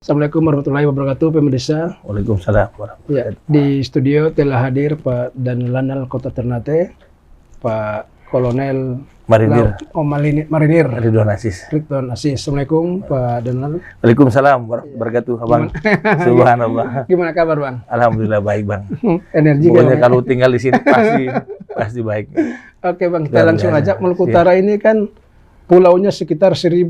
Assalamualaikum warahmatullahi wabarakatuh, pemirsa. Waalaikumsalam Ya, di studio telah hadir Pak Danlanal Kota Ternate, Pak Kolonel Marinir Marinir Ridwan Aziz. Ridwan Aziz. Assalamualaikum Pak Danlanal. Waalaikumsalam warahmatullahi wabarakatuh, Bang. Subhanallah. Gimana kabar, Bang? Alhamdulillah baik, Bang. Energi Pokoknya kalau tinggal di sini pasti baik. Oke, Bang, kita langsung aja. Maluku Utara ini kan pulaunya sekitar 1000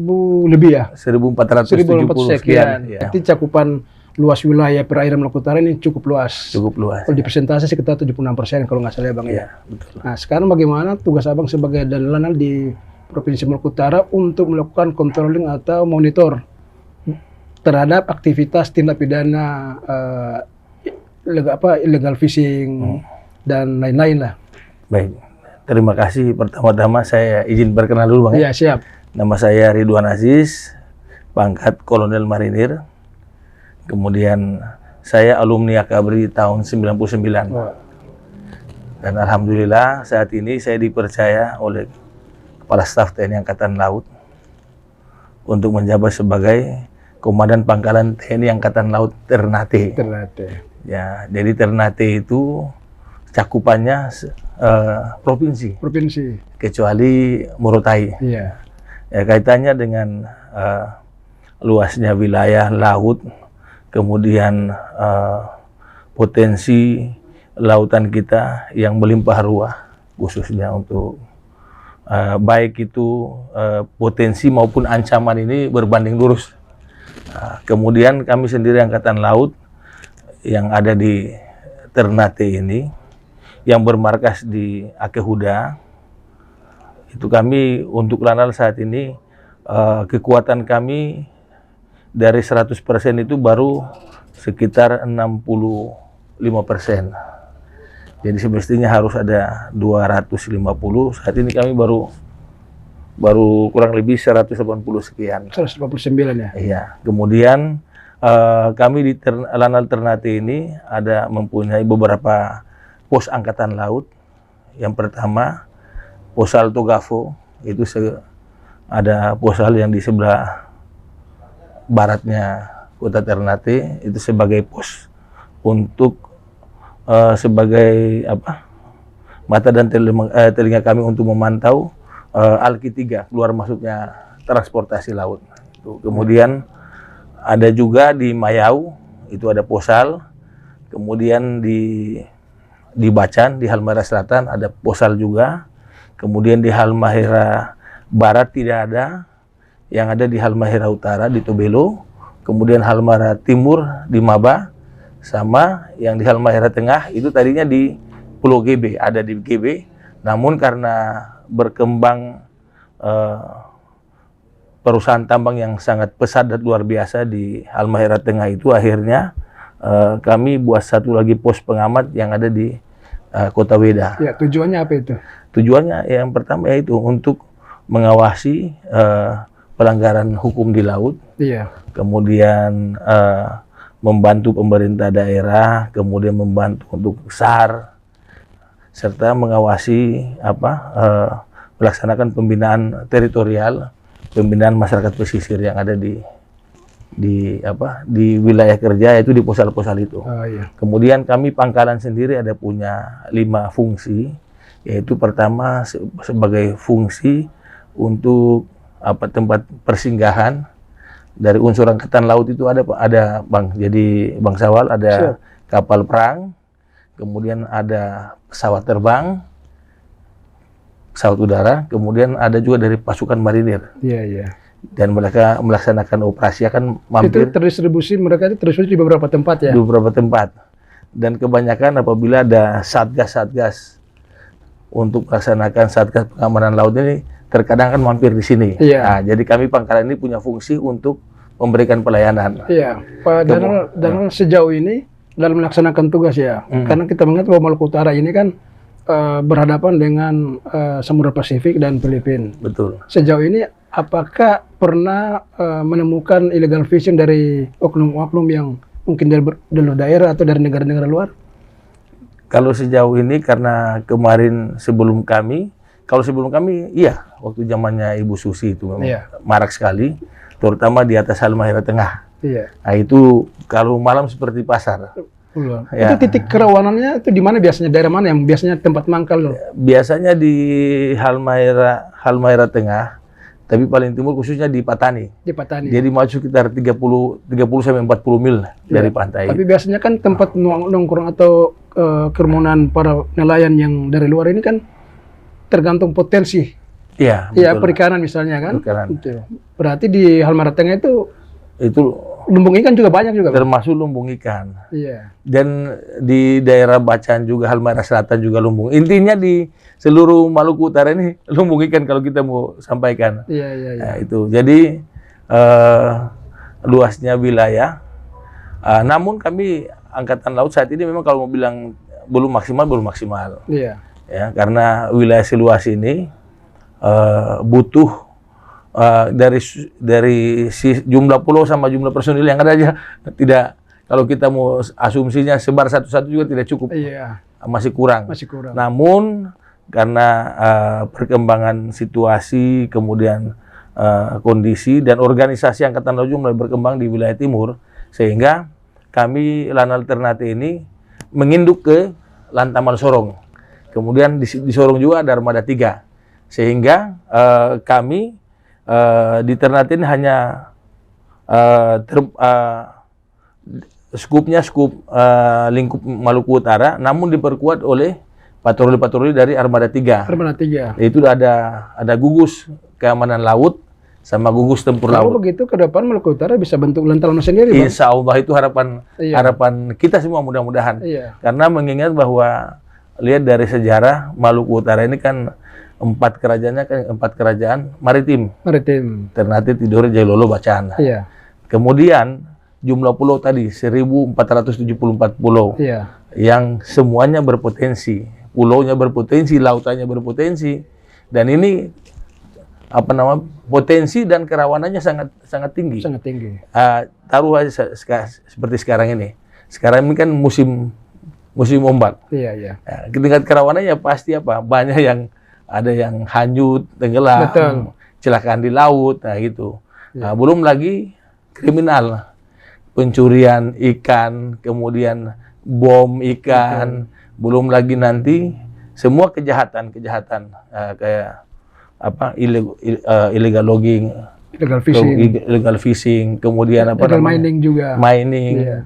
lebih ya? 1470 sekian. Ya. Berarti cakupan luas wilayah perairan Maluku Utara ini cukup luas. Cukup luas. Kalau di persentase sekitar 76% kalau nggak salah ya, Bang. Ya, betul. Nah, sekarang bagaimana tugas Abang sebagai Danlanal di Provinsi Maluku Utara untuk melakukan controlling atau monitor terhadap aktivitas tindak pidana illegal fishing dan lain-lain lah. Baik. Terima kasih. Pertama-tama saya izin berkenan dulu, Bang. Iya, siap. Nama saya Ridwan Aziz, pangkat Kolonel Marinir. Kemudian saya alumni Akabri tahun 99. Oh. Dan alhamdulillah saat ini saya dipercaya oleh Kepala Staf TNI Angkatan Laut untuk menjabat sebagai Komandan Pangkalan TNI Angkatan Laut Ternate. Ternate. Ya, jadi Ternate itu cakupannya provinsi, kecuali Morotai. Iya. Ya, kaitannya dengan luasnya wilayah laut, kemudian potensi lautan kita yang melimpah ruah, khususnya untuk baik itu potensi maupun ancaman ini berbanding lurus. Kemudian kami sendiri Angkatan Laut yang ada di Ternate ini, yang bermarkas di Akehuda, itu kami untuk Lanal saat ini kekuatan kami dari 100% itu baru sekitar 65%. Jadi semestinya harus ada 250, saat ini kami baru kurang lebih 180 sekian. 189 ya? Iya. Kemudian kami di Lanal Ternate ini ada mempunyai beberapa pos Angkatan Laut. Yang pertama, Posal Togafo, itu ada posal yang di sebelah baratnya Kota Ternate, itu sebagai pos untuk sebagai mata dan telinga kami untuk memantau Alki 3 keluar masuknya transportasi laut. Kemudian ada juga di Mayau, itu ada posal. Kemudian di Bacan, di Halmahera Selatan ada posal juga. Kemudian di Halmahera Barat tidak ada. Yang ada di Halmahera Utara di Tobelo. Kemudian Halmahera Timur di Maba. Sama yang di Halmahera Tengah itu tadinya di Pulau GB, ada di GB. Namun karena berkembang perusahaan tambang yang sangat pesat dan luar biasa di Halmahera Tengah itu, akhirnya kami buat satu lagi pos pengamat yang ada di Kota Weda. Ya, tujuannya apa itu? Tujuannya yang pertama yaitu untuk mengawasi pelanggaran hukum di laut. Iya. Kemudian membantu pemerintah daerah, kemudian membantu untuk SAR, serta mengawasi melaksanakan pembinaan teritorial, pembinaan masyarakat pesisir yang ada di wilayah kerja, yaitu di posal-posal itu. Oh, iya. Kemudian kami Pangkalan sendiri ada punya 5 fungsi, yaitu pertama sebagai fungsi untuk tempat persinggahan dari unsur Angkatan Laut itu ada Bang. Jadi Bang Sawal ada kapal perang, kemudian ada pesawat terbang, pesawat udara, kemudian ada juga dari pasukan marinir. Iya, iya. Dan mereka melaksanakan operasi akan mampir. Itu mereka itu terdistribusi di beberapa tempat ya? Di beberapa tempat. Dan kebanyakan apabila ada satgas-satgas untuk melaksanakan satgas pengamanan laut ini, terkadang kan mampir di sini. Iya. Nah, jadi kami Pangkalan ini punya fungsi untuk memberikan pelayanan. Iya. Pak Danlanal sejauh ini dalam melaksanakan tugas ya, karena kita mengingat bahwa Maluku Utara ini kan berhadapan dengan Samudra Pasifik dan Filipina. Betul. Sejauh ini apakah pernah menemukan illegal fishing dari oknum-oknum yang mungkin dari daerah atau dari negara-negara luar? Kalau sejauh ini karena kemarin sebelum kami iya, waktu zamannya Ibu Susi itu memang marak sekali, terutama di atas Halmahera Tengah. Iya. Nah, itu kalau malam seperti pasar. Itu titik kerawanannya itu di mana biasanya, daerah mana yang biasanya tempat mangkal? Biasanya di Halmahera Tengah, tapi paling timur khususnya di Patani. Di Patani. Jadi maju sekitar 30 sampai 40 mil dari pantai. Tapi biasanya kan tempat nongkrong atau kerumunan para nelayan yang dari luar ini kan tergantung potensi. Iya. Iya, perikanan misalnya kan. Perikanan. Itu. Berarti di Halmahera Tengah itu lumbung ikan juga banyak juga, termasuk lumbung ikan. Iya. Dan di daerah Bacan juga, Halmahera Selatan juga lumbung. Intinya di seluruh Maluku Utara ini lumbung ikan kalau kita mau sampaikan. Iya. Nah, itu. Jadi luasnya wilayah. Namun kami Angkatan Laut saat ini memang kalau mau bilang belum maksimal. Iya. Ya, karena wilayah seluas ini butuh dari jumlah pulau sama jumlah personil yang ada aja tidak, kalau kita mau asumsinya sebar satu-satu juga tidak cukup. Iya. Masih kurang. Namun karena perkembangan situasi, kemudian kondisi dan organisasi Angkatan Laut mulai berkembang di wilayah timur, sehingga kami Lanal Ternate ini menginduk ke Lantamal Sorong. Kemudian di Sorong juga ada Armada 3. Sehingga kami di Ternate ini hanya skupnya skup lingkup Maluku Utara, namun diperkuat oleh patroli-patroli dari Armada 3. Armada 3. Itu ada gugus keamanan laut sama gugus tempur laut. Kalau begitu ke depan Maluku Utara bisa bentuk Lantamal sendiri, Bang? Insya Allah itu harapan kita semua mudah-mudahan. Iya. Karena mengingat bahwa lihat dari sejarah Maluku Utara ini kan 4 kerajaan maritim. Ternate, Tidore, Jailolo, Bacan. Iya. Kemudian jumlah pulau tadi 1474 pulau. Iya. Yang semuanya berpotensi. Pulaunya berpotensi, lautannya berpotensi. Dan ini potensi dan kerawanannya sangat tinggi. Sangat tinggi. Taruh aja seperti sekarang ini. Sekarang ini kan musim ombak. Iya. Nah, tingkat kerawanannya pasti banyak yang ada yang hanyut, tenggelam, kecelakaan di laut, nah gitu. Nah, belum lagi kriminal, pencurian ikan, kemudian bom ikan, belum lagi nanti semua kejahatan kayak illegal logging, illegal fishing, kemudian mining juga,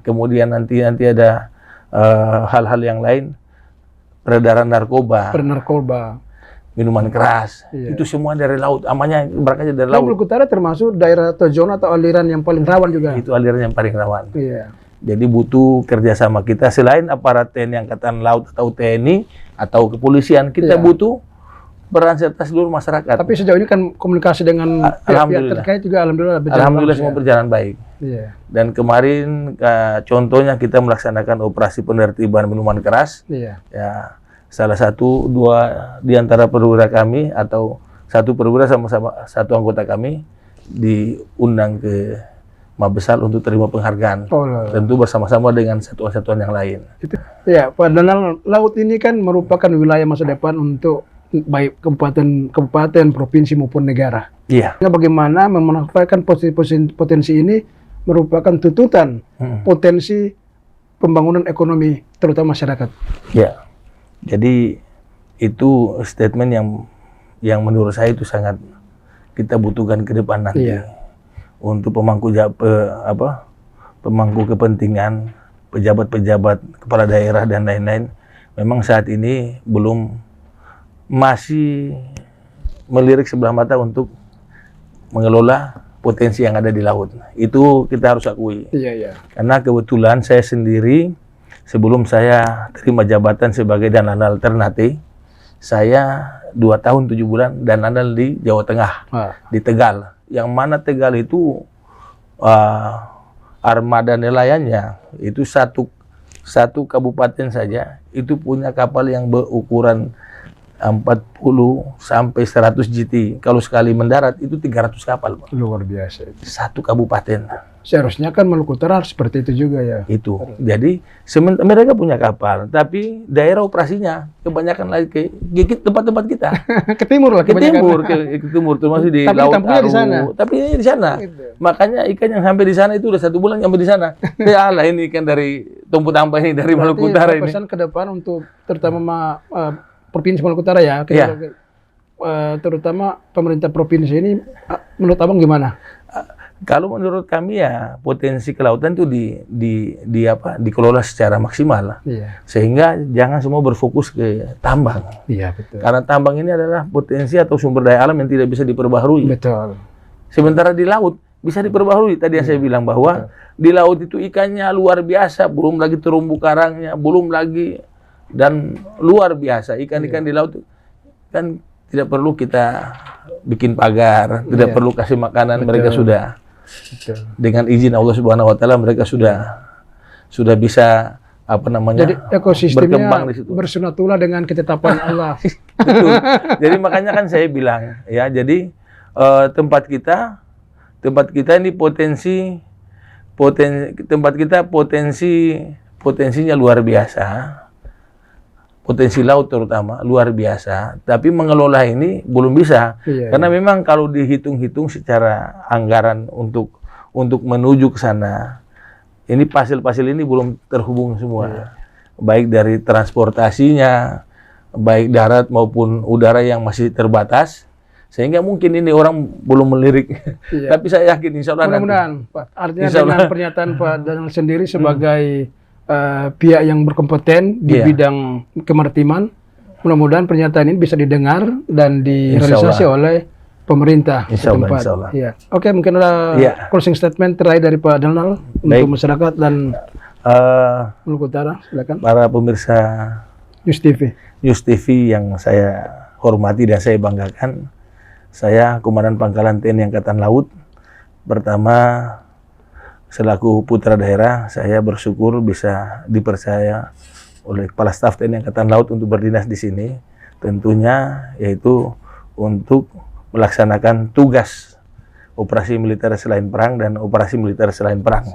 kemudian nanti ada hal-hal yang lain, peredaran narkoba, minuman keras, itu semua dari laut, amannya berangkatnya dari laut. Maluku Utara termasuk daerah atau zona atau aliran yang paling rawan juga. Itu aliran yang paling rawan. Iya. Jadi butuh kerjasama kita selain aparat TNI Angkatan Laut atau TNI atau kepolisian, kita butuh peran serta seluruh masyarakat. Tapi sejauh ini kan komunikasi dengan pihak terkait juga alhamdulillah semua berjalan baik. Iya. Dan kemarin contohnya kita melaksanakan operasi penertiban minuman keras. Iya. Ya. Salah dua di antara perwira kami atau satu perwira sama satu anggota kami diundang ke Mabesal untuk terima penghargaan. Tentu bersama-sama dengan satuan-satuan yang lain. Ya, padahal laut ini kan merupakan wilayah masa depan untuk baik kabupaten, provinsi maupun negara. Iya. Bagaimana memanfaatkan potensi ini merupakan tuntutan potensi pembangunan ekonomi terutama masyarakat. Ya. Jadi itu statement yang menurut saya itu sangat kita butuhkan ke depan nanti untuk pemangku kepentingan, pejabat-pejabat, kepala daerah dan lain-lain. Memang saat ini masih melirik sebelah mata untuk mengelola potensi yang ada di laut. Itu kita harus akui. Iya. Karena kebetulan saya sendiri sebelum saya terima jabatan sebagai Danlanal Ternate, saya 2 tahun 7 bulan Danlanal di Jawa Tengah, di Tegal. Yang mana Tegal itu armada nelayannya itu satu kabupaten saja itu punya kapal yang berukuran 40 sampai 100 GT. Kalau sekali mendarat itu 300 kapal, Pak. Luar biasa. Satu kabupaten. Seharusnya kan Maluku Utara harus seperti itu juga ya. Itu. Jadi mereka punya kapal, tapi daerah operasinya kebanyakan lagi ke tempat-tempat kita. Ke timur lah Ke kebanyakan. timur termasuk di Tapi Laut tampungnya di Aru. sana. Tapi di sana. Gitu. Makanya ikan yang sampai di sana itu udah 1 bulan sampai di sana. Ya Allah, ini ikan dari Tumpu Tampa ini, dari Maluku Utara ini. Pesan ke depan untuk terutama Provinsi Maluku Utara ya. Iya. Terutama pemerintah provinsi ini, menurut abang gimana? Kalau menurut kami ya potensi kelautan itu dikelola secara maksimal, Iya. sehingga jangan semua berfokus ke tambang. Iya betul. Karena tambang ini adalah potensi atau sumber daya alam yang tidak bisa diperbaharui. Betul. Sementara di laut bisa diperbaharui. Tadi yang saya bilang bahwa di laut itu ikannya luar biasa, belum lagi terumbu karangnya, belum lagi, dan luar biasa ikan-ikan di laut kan tidak perlu kita bikin pagar, tidak perlu kasih makanan, mereka sudah dengan izin Allah Subhanahu wa taala mereka sudah bisa Jadi ekosistemnya berkembang di situ. bersunatulah dengan ketetapan Allah. Betul. Jadi makanya kan saya bilang ya, jadi tempat kita ini potensinya luar biasa. Potensi laut terutama luar biasa, tapi mengelola ini belum bisa. Karena memang kalau dihitung-hitung secara anggaran untuk menuju ke sana, ini pasir-pasir ini belum terhubung semua. Baik dari transportasinya, baik darat maupun udara yang masih terbatas, sehingga mungkin ini orang belum melirik. Tapi saya yakin insya Allah mudah-mudahan Pak. Artinya dengan pernyataan Pak Daniel sendiri sebagai pihak yang berkompeten di bidang kemaritiman, mudah-mudahan pernyataan ini bisa didengar dan direalisasi oleh pemerintah setempat. Ya. Oke, mungkin ada closing statement terakhir dari Pak Daniel untuk masyarakat dan Maluku Utara. Silakan. Para pemirsa News TV yang saya hormati dan saya banggakan, saya Komandan Pangkalan TNI Angkatan Laut. Pertama, selaku putra daerah, saya bersyukur bisa dipercaya oleh Kepala Staf TNI Angkatan Laut untuk berdinas di sini. Tentunya yaitu untuk melaksanakan tugas operasi militer selain perang dan operasi militer selain perang.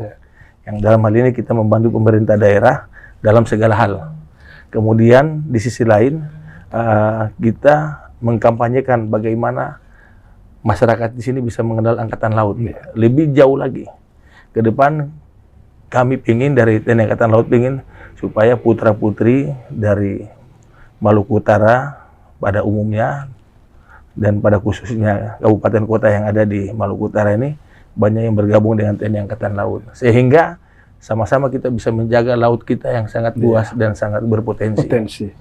Yang dalam hal ini kita membantu pemerintah daerah dalam segala hal. Kemudian di sisi lain kita mengkampanyekan bagaimana masyarakat di sini bisa mengenal Angkatan Laut lebih jauh lagi. Ke depan kami ingin dari TNI Angkatan Laut ingin supaya putra-putri dari Maluku Utara pada umumnya dan pada khususnya kabupaten kota yang ada di Maluku Utara ini banyak yang bergabung dengan TNI Angkatan Laut, sehingga sama-sama kita bisa menjaga laut kita yang sangat luas dan sangat berpotensi.